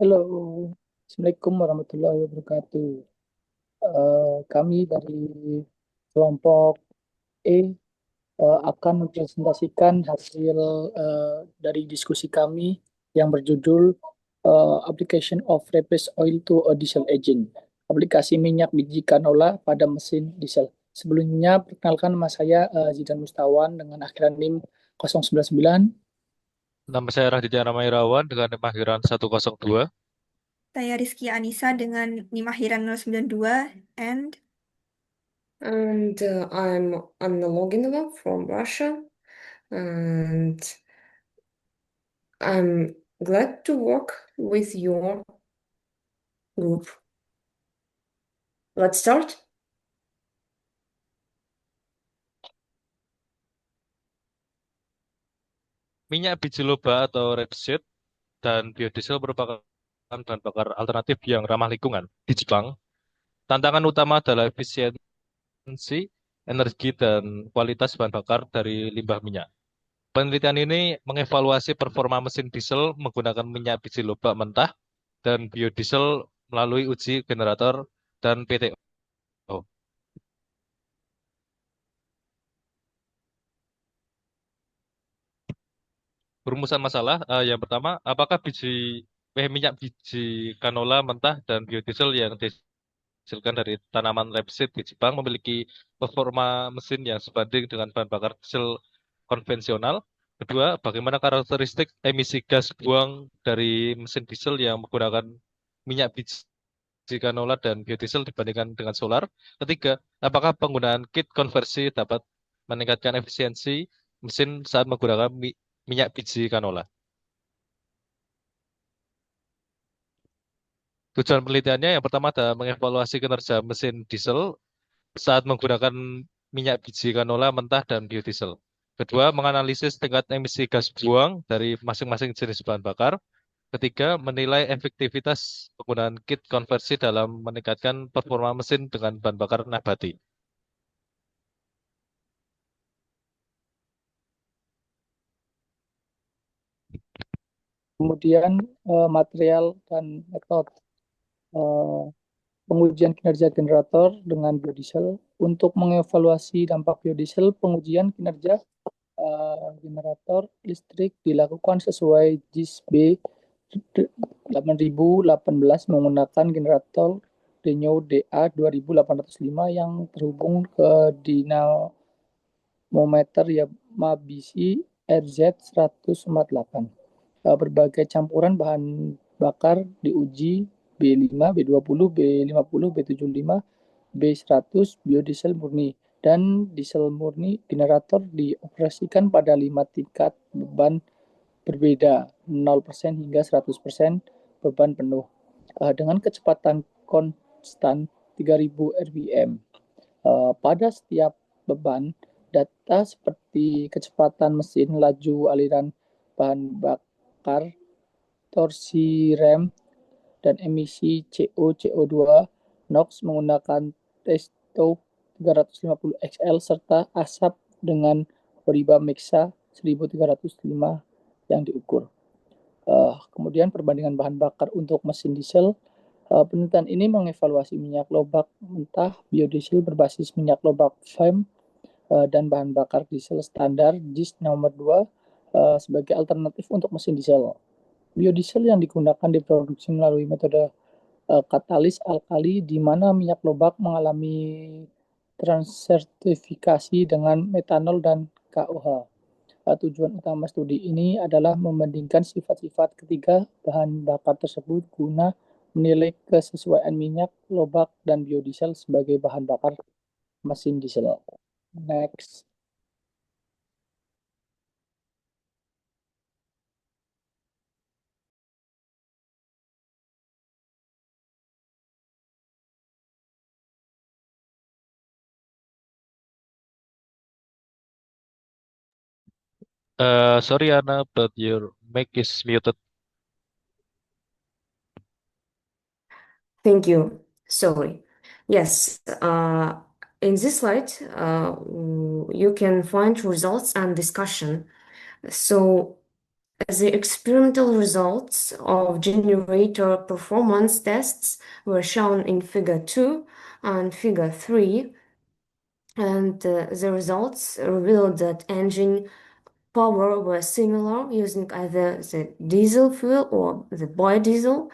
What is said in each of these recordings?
Halo, Assalamualaikum warahmatullahi wabarakatuh. Kami dari kelompok E akan mempresentasikan hasil dari diskusi kami yang berjudul Application of Rapeseed Oil to a Diesel Engine, aplikasi minyak biji canola pada mesin diesel. Sebelumnya, perkenalkan nama saya Zidan Mustawan dengan akhiran NIM 099. Nama saya Raditya Ramairawan dengan kemahiran 102. Saya Rizky Anissa dengan Nimahiran 092 and And I'm Anna Loginova from Russia, and I'm glad to work with your group. Let's start. Minyak biji loba atau rapeseed dan biodiesel merupakan bahan bakar alternatif yang ramah lingkungan di Jepang. Tantangan utama adalah efisiensi, energi, dan kualitas bahan bakar dari limbah minyak. Penelitian ini mengevaluasi performa mesin diesel menggunakan minyak biji loba mentah dan biodiesel melalui uji generator dan PTO. Perumusan masalah, yang pertama, apakah minyak biji canola mentah dan biodiesel yang dihasilkan dari tanaman rapeseed di Jepang memiliki performa mesin yang sebanding dengan bahan bakar diesel konvensional? Kedua, bagaimana karakteristik emisi gas buang dari mesin diesel yang menggunakan minyak biji canola dan biodiesel dibandingkan dengan solar? Ketiga, apakah penggunaan kit konversi dapat meningkatkan efisiensi mesin saat menggunakan minyak biji canola? Tujuan penelitiannya yang pertama adalah mengevaluasi kinerja mesin diesel saat menggunakan minyak biji canola mentah dan biodiesel. Kedua, menganalisis tingkat emisi gas buang dari masing-masing jenis bahan bakar. Ketiga, menilai efektivitas penggunaan kit konversi dalam meningkatkan performa mesin dengan bahan bakar nabati. Kemudian material dan metode eh, pengujian kinerja generator dengan biodiesel. Untuk mengevaluasi dampak biodiesel, pengujian kinerja generator listrik dilakukan sesuai JIS B 8018 menggunakan generator Renault DA 2805 yang terhubung ke dinamometer Yamabishi RZ 148. Berbagai campuran bahan bakar diuji B5, B20, B50, B75, B100 biodiesel murni dan diesel murni. Generator dioperasikan pada 5 tingkat beban berbeda, 0% hingga 100% beban penuh dengan kecepatan konstan 3000 rpm. Pada setiap beban, data seperti kecepatan mesin, laju aliran bahan bakar, torsi rem, dan emisi CO, CO2, NOx menggunakan Testo 350 XL serta asap dengan Horiba Mixa 1305 yang diukur. Kemudian perbandingan bahan bakar untuk mesin diesel. Penelitian ini mengevaluasi minyak lobak mentah, biodiesel berbasis minyak lobak FEM, dan bahan bakar diesel standar JIS nomor 2 sebagai alternatif untuk mesin diesel. Biodiesel yang digunakan diproduksi melalui metode katalis alkali di mana minyak lobak mengalami transertifikasi dengan metanol dan KOH. Tujuan utama studi ini adalah membandingkan sifat-sifat ketiga bahan bakar tersebut guna menilai kesesuaian minyak lobak dan biodiesel sebagai bahan bakar mesin diesel. Next. Sorry Anna, but your mic is muted. Thank you. Sorry. Yes, in this slide, you can find results and discussion. So The experimental results of generator performance tests were shown in Figure 2 and Figure 3, and the results revealed that engine power was similar using either the diesel fuel or the biodiesel.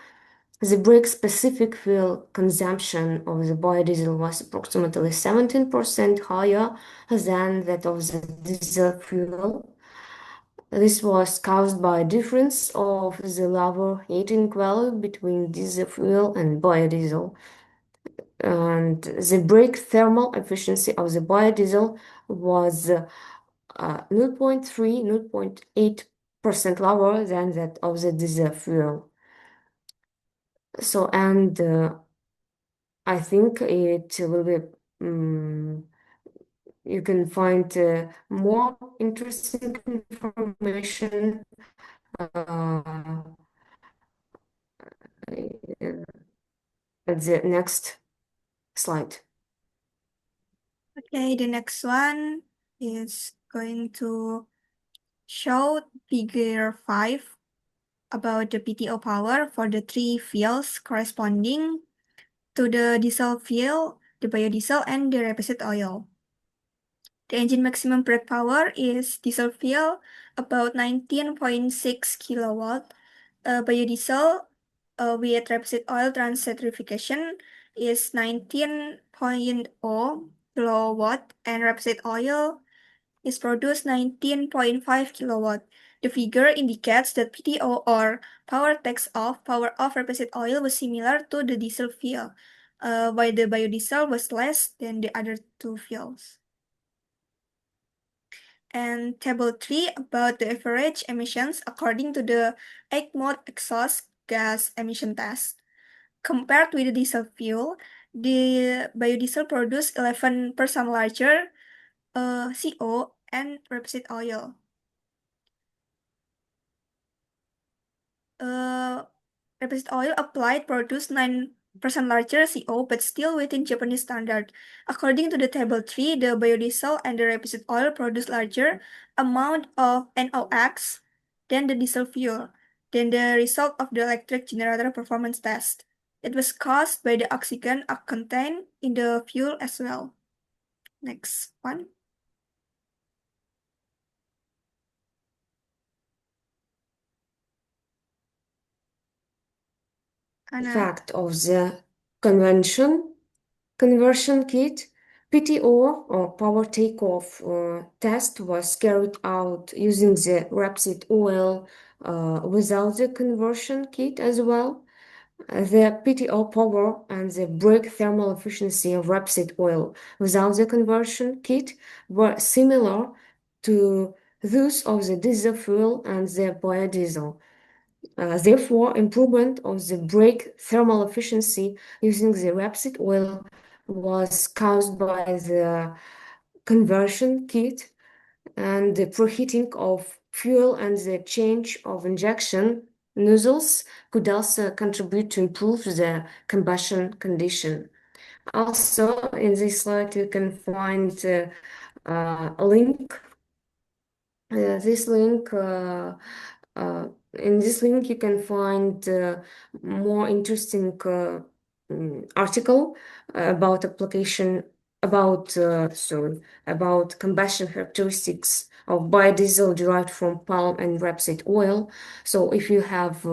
The brake-specific fuel consumption of the biodiesel was approximately 17% higher than that of the diesel fuel. This was caused by a difference of the lower heating value between diesel fuel and biodiesel. And the brake thermal efficiency of the biodiesel was 0.3, 0.8% lower than that of the diesel fuel. So, and I think it will be, you can find more interesting information at the next slide. Okay, the next one is going to show figure 5 about the PTO power for the three fuels corresponding to the diesel fuel, the biodiesel, and the rapeseed oil. The engine maximum brake power is diesel fuel about 19.6 kilowatt, biodiesel with rapeseed oil transcentrifugation is 19.0 kilowatt, and rapeseed oil is produced 19.5 kilowatt. The figure indicates that PTO, or power takes off, power of rapeseed oil was similar to the diesel fuel, while the biodiesel was less than the other two fuels. And table 3 about the average emissions according to the eight-mode exhaust gas emission test. Compared with the diesel fuel, the biodiesel produced 11% larger CO and rapeseed oil. Rapeseed oil applied produced 9% larger CO, but still within Japanese standard. According to the table 3, the biodiesel and the rapeseed oil produce larger amount of NOx than the diesel fuel, than the result of the electric generator performance test. It was caused by the oxygen contained in the fuel as well. Next one. Anna. Fact of the conversion kit, PTO or power takeoff test was carried out using the rapeseed oil without the conversion kit as well. The PTO power and the brake thermal efficiency of rapeseed oil without the conversion kit were similar to those of the diesel fuel and the biodiesel. Therefore, improvement of the brake thermal efficiency using the rapeseed oil was caused by the conversion kit, and the preheating of fuel and the change of injection nozzles could also contribute to improve the combustion condition. Also, in this slide, you can find a link. In this link, you can find more interesting article about about combustion characteristics of biodiesel derived from palm and rapeseed oil. So if you have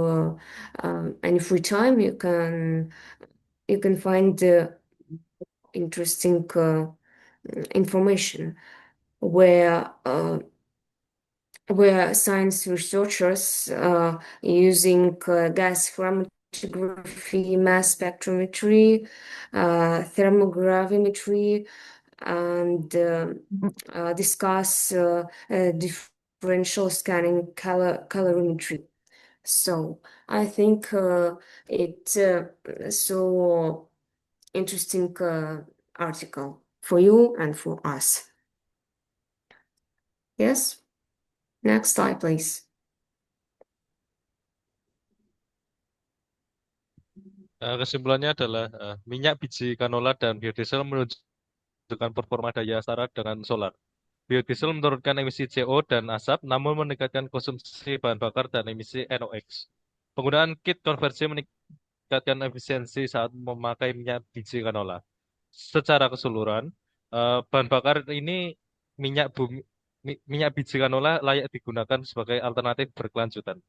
any free time, you can find interesting information where science researchers using gas chromatography, mass spectrometry, thermogravimetry, and discuss differential scanning calorimetry. So I think it's so interesting article for you and for us. Yes? Next slide, please. Kesimpulannya adalah minyak biji canola dan biodiesel menunjukkan performa daya syarat dengan solar. Biodiesel menurunkan emisi CO dan asap, namun meningkatkan konsumsi bahan bakar dan emisi NOx. Penggunaan kit konversi meningkatkan efisiensi saat memakai minyak biji canola. Secara keseluruhan, bahan bakar ini minyak bumi, minyak biji canola layak digunakan sebagai alternatif berkelanjutan.